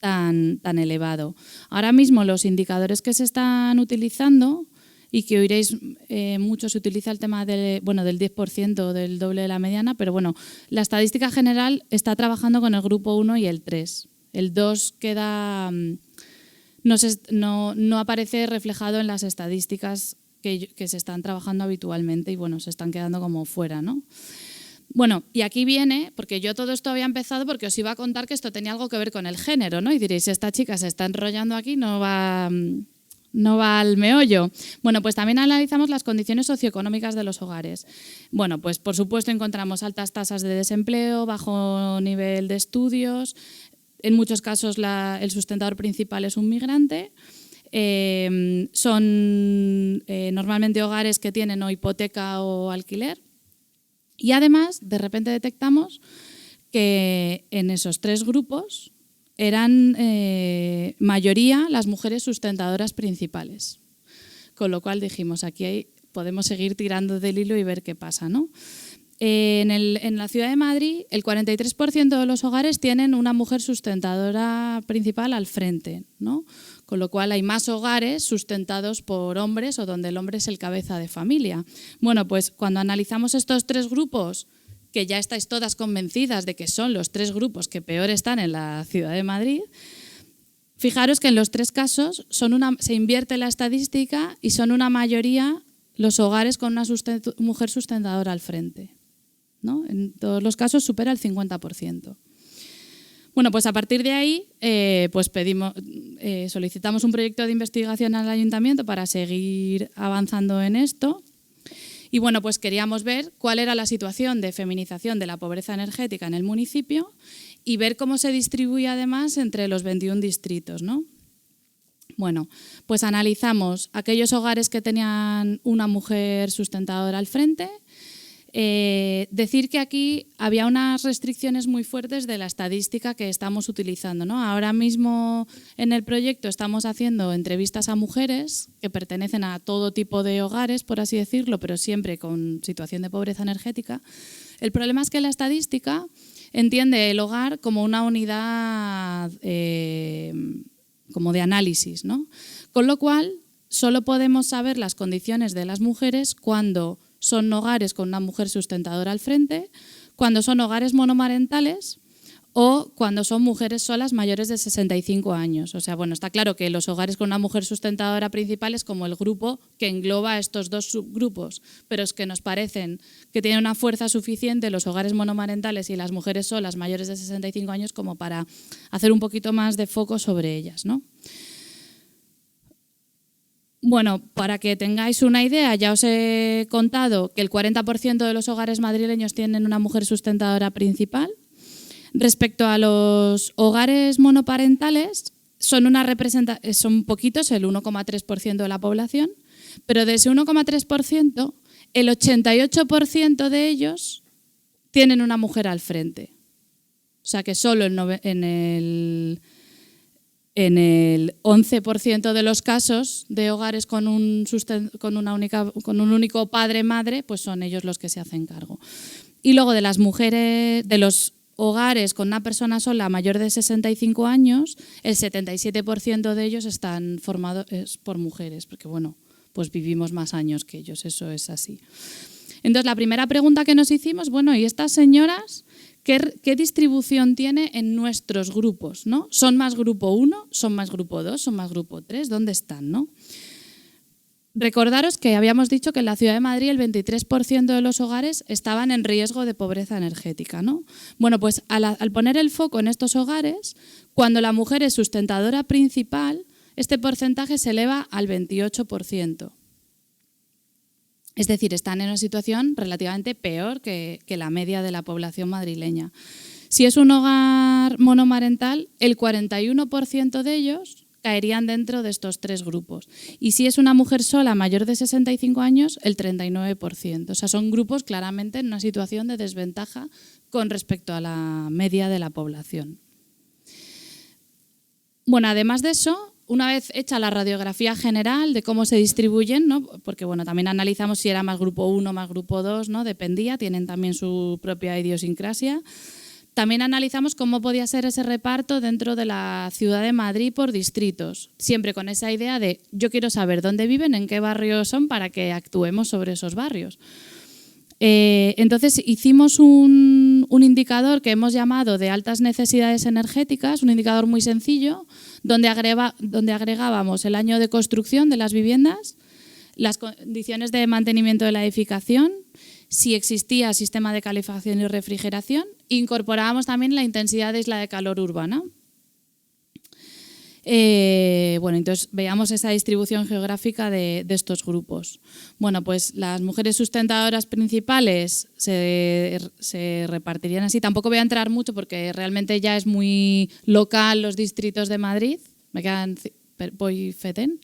tan elevado. Ahora mismo los indicadores que se están utilizando y que oiréis mucho, se utiliza el tema del 10%, del doble de la mediana, pero bueno, la estadística general está trabajando con el grupo 1 y el 3. El 2 queda, no aparece reflejado en las estadísticas que se están trabajando habitualmente y bueno, se están quedando como fuera, ¿no? Bueno, y aquí viene, porque yo todo esto había empezado porque os iba a contar que esto tenía algo que ver con el género, ¿no? Y diréis, esta chica se está enrollando aquí, no va al meollo. Bueno, pues también analizamos las condiciones socioeconómicas de los hogares. Bueno, pues por supuesto encontramos altas tasas de desempleo, bajo nivel de estudios, en muchos casos el sustentador principal es un migrante. Son normalmente hogares que tienen o hipoteca o alquiler. Y además, de repente detectamos que en esos tres grupos eran mayoría las mujeres sustentadoras principales. Con lo cual dijimos, aquí podemos seguir tirando del hilo y ver qué pasa, ¿no? En la ciudad de Madrid, el 43% de los hogares tienen una mujer sustentadora principal al frente, ¿no? Con lo cual hay más hogares sustentados por hombres o donde el hombre es el cabeza de familia. Bueno, pues cuando analizamos estos tres grupos, que ya estáis todas convencidas de que son los tres grupos que peor están en la ciudad de Madrid, fijaros que en los tres casos se invierte la estadística y son una mayoría los hogares con una mujer sustentadora al frente. ¿no? En todos los casos supera el 50%. Bueno, pues a partir de ahí pues solicitamos un proyecto de investigación al ayuntamiento para seguir avanzando en esto. Y bueno, pues queríamos ver cuál era la situación de feminización de la pobreza energética en el municipio y ver cómo se distribuye además entre los 21 distritos, ¿no? Bueno, pues analizamos aquellos hogares que tenían una mujer sustentadora al frente. Decir que aquí había unas restricciones muy fuertes de la estadística que estamos utilizando, ¿no? Ahora mismo en el proyecto estamos haciendo entrevistas a mujeres que pertenecen a todo tipo de hogares, por así decirlo, pero siempre con situación de pobreza energética. El problema es que la estadística entiende el hogar como una unidad como de análisis, ¿no? Con lo cual solo podemos saber las condiciones de las mujeres cuando son hogares con una mujer sustentadora al frente, cuando son hogares monomarentales o cuando son mujeres solas mayores de 65 años. O sea, bueno, está claro que los hogares con una mujer sustentadora principal es como el grupo que engloba a estos dos subgrupos, pero es que nos parecen que tienen una fuerza suficiente los hogares monomarentales y las mujeres solas mayores de 65 años como para hacer un poquito más de foco sobre ellas, ¿no? Bueno, para que tengáis una idea, ya os he contado que el 40% de los hogares madrileños tienen una mujer sustentadora principal. Respecto a los hogares monoparentales, son poquitos, el 1,3% de la población, pero de ese 1,3%, el 88% de ellos tienen una mujer al frente. O sea que solo en el 11% de los casos de hogares con un único padre-madre, pues son ellos los que se hacen cargo. Y luego de las mujeres, de los hogares con una persona sola mayor de 65 años, el 77% de ellos están formados por mujeres, porque bueno, pues vivimos más años que ellos, eso es así. Entonces la primera pregunta que nos hicimos, bueno, ¿y estas señoras qué distribución tiene en nuestros grupos, ¿no? ¿Son más grupo 1? ¿Son más grupo 2? ¿Son más grupo 3? ¿Dónde están, no? Recordaros que habíamos dicho que en la Ciudad de Madrid el 23% de los hogares estaban en riesgo de pobreza energética, ¿no? Bueno, pues al poner el foco en estos hogares, cuando la mujer es sustentadora principal, este porcentaje se eleva al 28%. Es decir, están en una situación relativamente peor que la media de la población madrileña. Si es un hogar monomarental, el 41% de ellos caerían dentro de estos tres grupos. Y si es una mujer sola mayor de 65 años, el 39%. O sea, son grupos claramente en una situación de desventaja con respecto a la media de la población. Bueno, además de eso, una vez hecha la radiografía general de cómo se distribuyen, ¿no? Porque bueno, también analizamos si era más grupo 1 más grupo 2, ¿no? Dependía, tienen también su propia idiosincrasia. También analizamos cómo podía ser ese reparto dentro de la Ciudad de Madrid por distritos, siempre con esa idea de yo quiero saber dónde viven, en qué barrios son para que actuemos sobre esos barrios. Entonces hicimos un indicador que hemos llamado de altas necesidades energéticas, un indicador muy sencillo, donde agregábamos el año de construcción de las viviendas, las condiciones de mantenimiento de la edificación, si existía sistema de calefacción y refrigeración, incorporábamos también la intensidad de isla de calor urbana. Bueno, entonces veamos esa distribución geográfica de estos grupos. Bueno, pues las mujeres sustentadoras principales se repartirían así. Tampoco voy a entrar mucho porque realmente ya es muy local los distritos de Madrid. Me quedan, voy feten.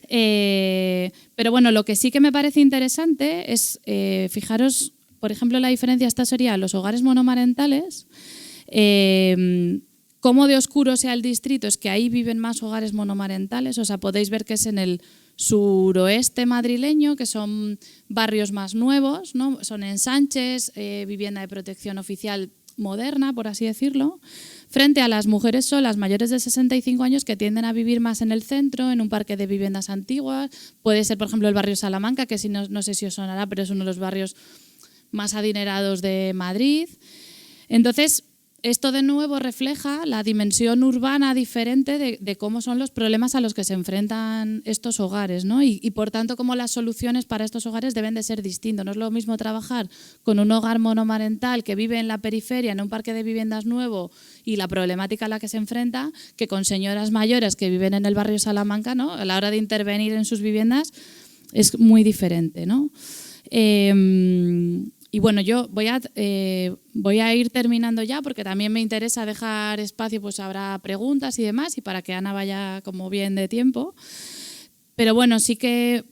Pero bueno, lo que sí que me parece interesante es, fijaros, por ejemplo, la diferencia, esta sería los hogares monomarentales. Cómo de oscuro sea el distrito, es que ahí viven más hogares monomarentales, o sea, podéis ver que es en el suroeste madrileño, que son barrios más nuevos, ¿no? Son ensanches, vivienda de protección oficial moderna, por así decirlo, frente a las mujeres solas mayores de 65 años que tienden a vivir más en el centro, en un parque de viviendas antiguas. Puede ser, por ejemplo, el barrio Salamanca, que no sé si os sonará, pero es uno de los barrios más adinerados de Madrid. Entonces, esto de nuevo refleja la dimensión urbana diferente de cómo son los problemas a los que se enfrentan estos hogares, ¿no? Y por tanto, cómo las soluciones para estos hogares deben de ser distintas. No es lo mismo trabajar con un hogar monomarental que vive en la periferia, en un parque de viviendas nuevo, y la problemática a la que se enfrenta, que con señoras mayores que viven en el barrio Salamanca, ¿no? A la hora de intervenir en sus viviendas es muy diferente, ¿no? Y bueno, yo voy a ir terminando ya, porque también me interesa dejar espacio, pues habrá preguntas y demás, y para que Ana vaya como bien de tiempo. Pero bueno, sí que,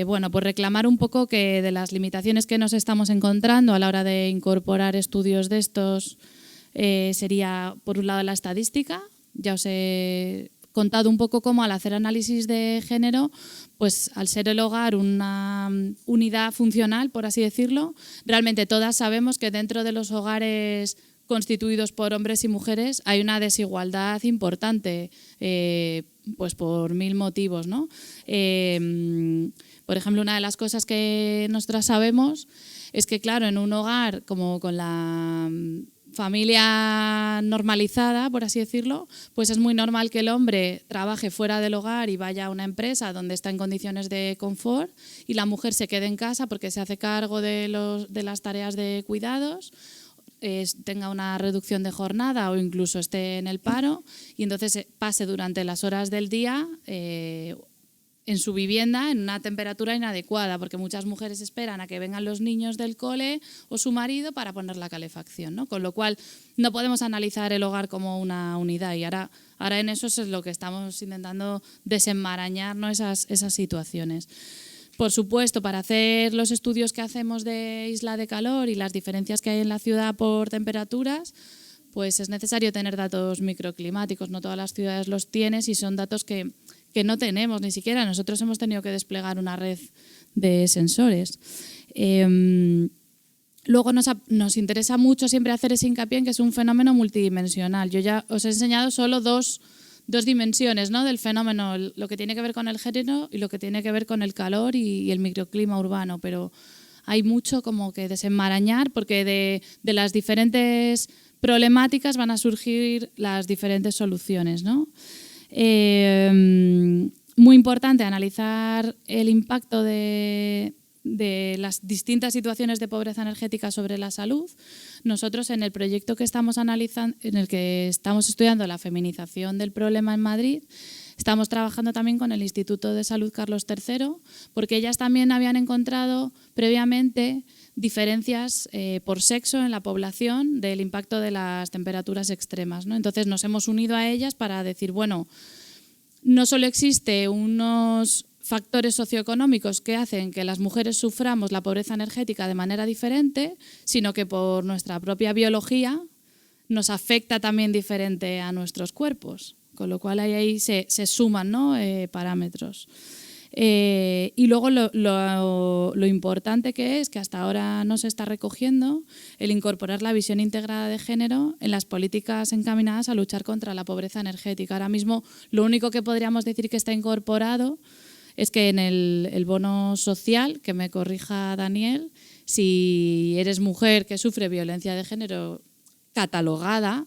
pues reclamar un poco que de las limitaciones que nos estamos encontrando a la hora de incorporar estudios de estos, sería por un lado la estadística. Ya os he contado un poco cómo al hacer análisis de género, pues al ser el hogar una unidad funcional, por así decirlo, realmente todas sabemos que dentro de los hogares constituidos por hombres y mujeres hay una desigualdad importante, pues por 1000 motivos, ¿no? Por ejemplo, una de las cosas que nosotras sabemos es que, claro, en un hogar como con la familia normalizada, por así decirlo, pues es muy normal que el hombre trabaje fuera del hogar y vaya a una empresa donde está en condiciones de confort, y la mujer se quede en casa porque se hace cargo de las tareas de cuidados, tenga una reducción de jornada o incluso esté en el paro, y entonces pase durante las horas del día en su vivienda en una temperatura inadecuada, porque muchas mujeres esperan a que vengan los niños del cole o su marido para poner la calefacción, ¿no? Con lo cual no podemos analizar el hogar como una unidad, y ahora en eso es lo que estamos intentando desenmarañar, ¿no? esas situaciones. Por supuesto, para hacer los estudios que hacemos de isla de calor y las diferencias que hay en la ciudad por temperaturas, pues es necesario tener datos microclimáticos. No todas las ciudades los tienen, y son datos que no tenemos ni siquiera. Nosotros hemos tenido que desplegar una red de sensores. Luego nos interesa mucho siempre hacer ese hincapié en que es un fenómeno multidimensional. Yo ya os he enseñado solo dos dimensiones, ¿no? Del fenómeno, lo que tiene que ver con el género y lo que tiene que ver con el calor y el microclima urbano, pero hay mucho como que desenmarañar, porque de las diferentes problemáticas van a surgir las diferentes soluciones, ¿no? Muy importante analizar el impacto de las distintas situaciones de pobreza energética sobre la salud. Nosotros en el proyecto que estamos analizando, en el que estamos estudiando la feminización del problema en Madrid, estamos trabajando también con el Instituto de Salud Carlos III, porque ellas también habían encontrado previamente diferencias por sexo en la población del impacto de las temperaturas extremas, ¿no? Entonces nos hemos unido a ellas para decir, bueno, no solo existe unos factores socioeconómicos que hacen que las mujeres suframos la pobreza energética de manera diferente, sino que por nuestra propia biología nos afecta también diferente a nuestros cuerpos, con lo cual ahí se suman, ¿no? Parámetros. Y luego lo importante que es, que hasta ahora no se está recogiendo, el incorporar la visión integrada de género en las políticas encaminadas a luchar contra la pobreza energética. Ahora mismo lo único que podríamos decir que está incorporado es que en el bono social, que me corrija Daniel, si eres mujer que sufre violencia de género catalogada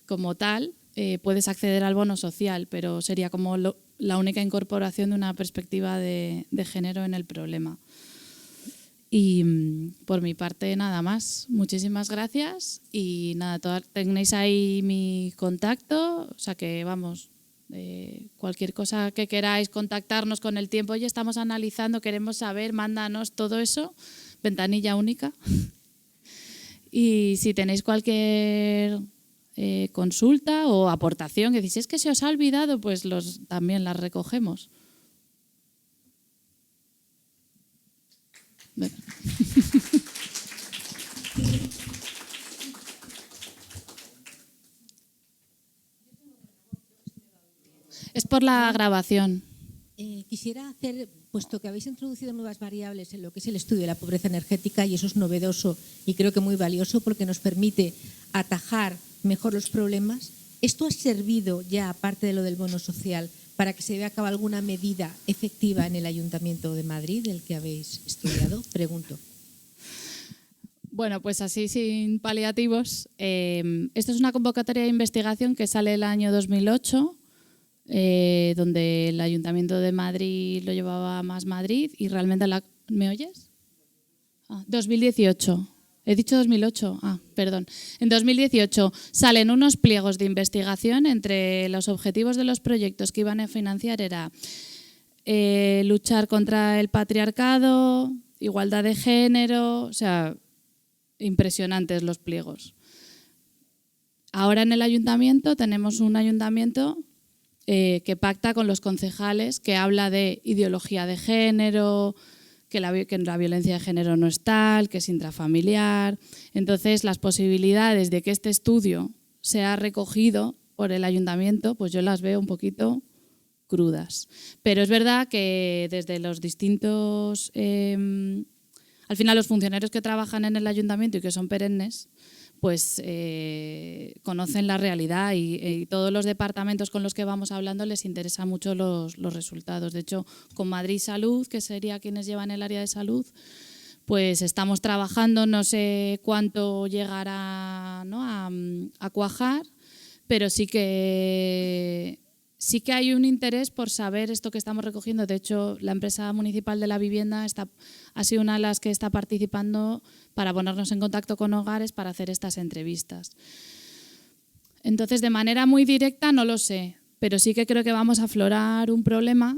como tal, puedes acceder al bono social, pero sería como la única incorporación de una perspectiva de género en el problema. Y por mi parte nada más. Muchísimas gracias y nada, tenéis ahí mi contacto, o sea que vamos, cualquier cosa que queráis contactarnos con el tiempo, oye, estamos analizando, queremos saber, mándanos todo eso, ventanilla única. Y si tenéis cualquier consulta o aportación, que decís, es que se os ha olvidado, pues también las recogemos. Bueno. Es por la grabación. Quisiera hacer, puesto que habéis introducido nuevas variables en lo que es el estudio de la pobreza energética, y eso es novedoso y creo que muy valioso porque nos permite atajar mejor los problemas, ¿esto ha servido ya, aparte de lo del bono social, para que se lleve a cabo alguna medida efectiva en el Ayuntamiento de Madrid, del que habéis estudiado? Pregunto. Bueno, pues así sin paliativos. Esto es una convocatoria de investigación que sale el año 2008, donde el Ayuntamiento de Madrid lo llevaba Más Madrid y realmente ¿Me oyes? 2018. He dicho 2008. Perdón. En 2018 salen unos pliegos de investigación. Entre los objetivos de los proyectos que iban a financiar era luchar contra el patriarcado, igualdad de género, o sea, impresionantes los pliegos. Ahora en el ayuntamiento tenemos un ayuntamiento que pacta con los concejales, que habla de ideología de género, que la violencia de género no es tal, que es intrafamiliar. Entonces, las posibilidades de que este estudio sea recogido por el ayuntamiento, pues yo las veo un poquito crudas. Pero es verdad que desde los distintos... al final, los funcionarios que trabajan en el ayuntamiento y que son perennes, pues conocen la realidad y todos los departamentos con los que vamos hablando les interesan mucho los resultados. De hecho, con Madrid Salud, que sería quienes llevan el área de salud, pues estamos trabajando, no sé cuánto llegará, ¿no?, a cuajar, pero sí que hay un interés por saber esto que estamos recogiendo. De hecho, la empresa municipal de la vivienda ha sido una de las que está participando para ponernos en contacto con hogares para hacer estas entrevistas. Entonces, de manera muy directa no lo sé, pero sí que creo que vamos a aflorar un problema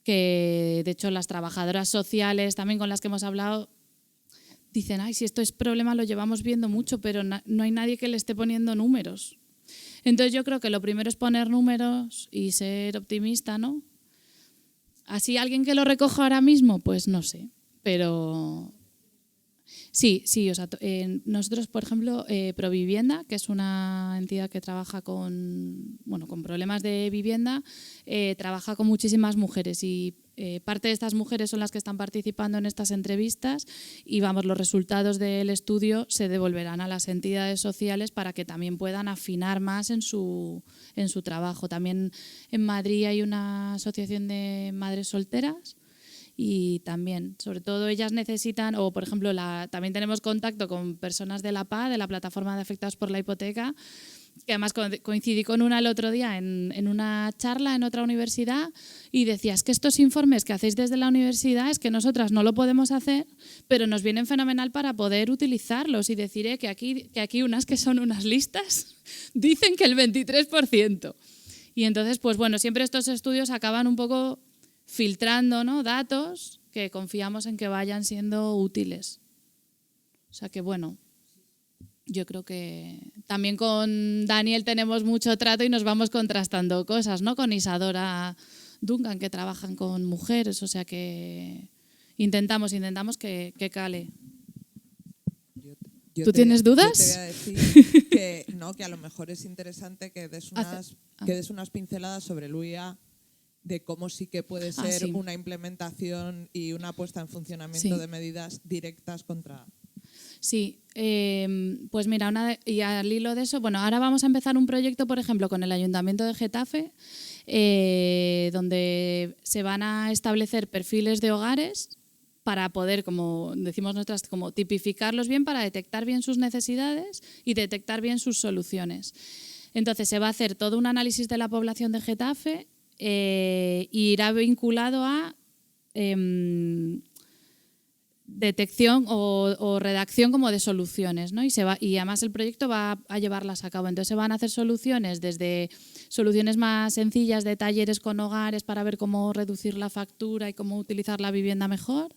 que, de hecho, las trabajadoras sociales también con las que hemos hablado dicen, si esto es problema lo llevamos viendo mucho, pero no hay nadie que le esté poniendo números. Entonces yo creo que lo primero es poner números y ser optimista, ¿no? ¿Así alguien que lo recoja ahora mismo? Pues no sé, pero sí, o sea, nosotros, por ejemplo, Provivienda, que es una entidad que trabaja con problemas de vivienda, trabaja con muchísimas mujeres y parte de estas mujeres son las que están participando en estas entrevistas y los resultados del estudio se devolverán a las entidades sociales para que también puedan afinar más en su trabajo. También en Madrid hay una asociación de madres solteras y también, sobre todo, ellas necesitan, o por ejemplo, también tenemos contacto con personas de la PA, de la Plataforma de Afectados por la Hipoteca, que además coincidí con una el otro día en una charla en otra universidad y decía, es que estos informes que hacéis desde la universidad es que nosotras no lo podemos hacer, pero nos vienen fenomenal para poder utilizarlos y decir que aquí unas que son unas listas dicen que el 23%. Y entonces, pues bueno, siempre estos estudios acaban un poco filtrando, ¿no?, datos que confiamos en que vayan siendo útiles. O sea que bueno, yo creo que también con Daniel tenemos mucho trato y nos vamos contrastando cosas, ¿no? Con Isadora Duncan, que trabajan con mujeres, o sea que intentamos que cale. ¿Tú tienes dudas? Yo te voy a decir que a lo mejor es interesante que des unas pinceladas sobre el UIA, de cómo sí que puede ser una implementación y una puesta en funcionamiento de medidas directas contra... Sí, pues mira, y al hilo de eso, ahora vamos a empezar un proyecto, por ejemplo, con el Ayuntamiento de Getafe, donde se van a establecer perfiles de hogares para poder, como decimos nosotras, como tipificarlos bien para detectar bien sus necesidades y detectar bien sus soluciones. Entonces se va a hacer todo un análisis de la población de Getafe y irá vinculado a detección o redacción como de soluciones, ¿no? Y además el proyecto va a llevarlas a cabo. Entonces se van a hacer soluciones, desde soluciones más sencillas de talleres con hogares para ver cómo reducir la factura y cómo utilizar la vivienda mejor.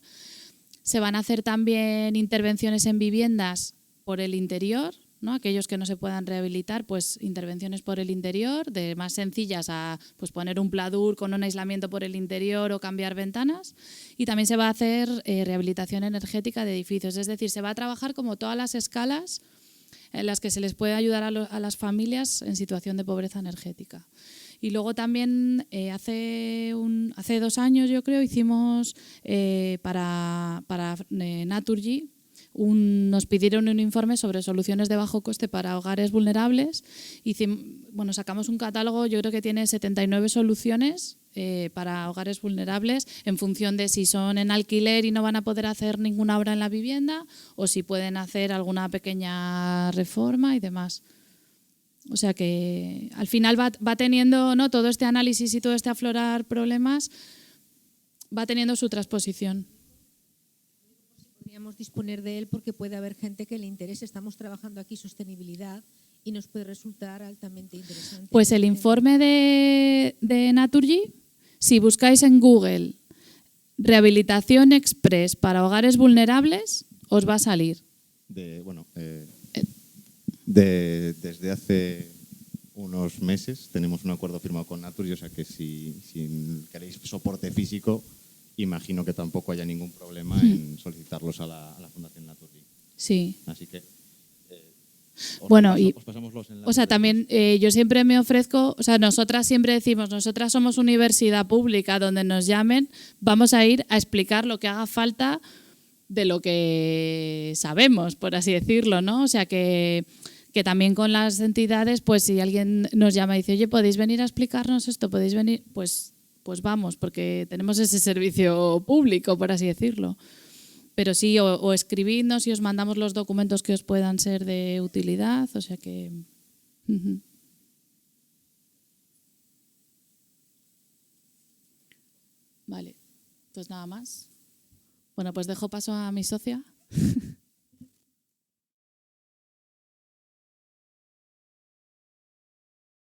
Se van a hacer también intervenciones en viviendas por el interior, ¿no? Aquellos que no se puedan rehabilitar, pues intervenciones por el interior, de más sencillas a pues poner un pladur con un aislamiento por el interior o cambiar ventanas. Y también se va a hacer rehabilitación energética de edificios, es decir, se va a trabajar como todas las escalas en las que se les puede ayudar a las familias en situación de pobreza energética. Y luego también hace 2 años, yo creo, hicimos para Naturgy nos pidieron un informe sobre soluciones de bajo coste para hogares vulnerables. Sacamos un catálogo, yo creo que tiene 79 soluciones para hogares vulnerables en función de si son en alquiler y no van a poder hacer ninguna obra en la vivienda o si pueden hacer alguna pequeña reforma y demás. O sea que al final va teniendo, ¿no?, todo este análisis y todo este aflorar problemas va teniendo su transposición. Podríamos disponer de él porque puede haber gente que le interese. Estamos trabajando aquí sostenibilidad y nos puede resultar altamente interesante. Pues el informe de Naturgy, si buscáis en Google rehabilitación express para hogares vulnerables, os va a salir. Desde hace unos meses tenemos un acuerdo firmado con Naturgy, o sea que si queréis soporte físico, imagino que tampoco haya ningún problema en solicitarlos a la Fundación Naturgy. Sí. Así que os pasamos los enlaces. O sea, también yo siempre me ofrezco, o sea, nosotras siempre decimos, nosotras somos universidad pública, donde nos llamen, vamos a ir a explicar lo que haga falta de lo que sabemos, por así decirlo, ¿no? O sea, que también con las entidades, pues si alguien nos llama y dice, oye, ¿podéis venir a explicarnos esto? ¿Podéis venir? Pues vamos, porque tenemos ese servicio público, por así decirlo. Pero sí, o escribidnos y os mandamos los documentos que os puedan ser de utilidad, o sea que... Vale, pues nada más. Bueno, pues dejo paso a mi socia.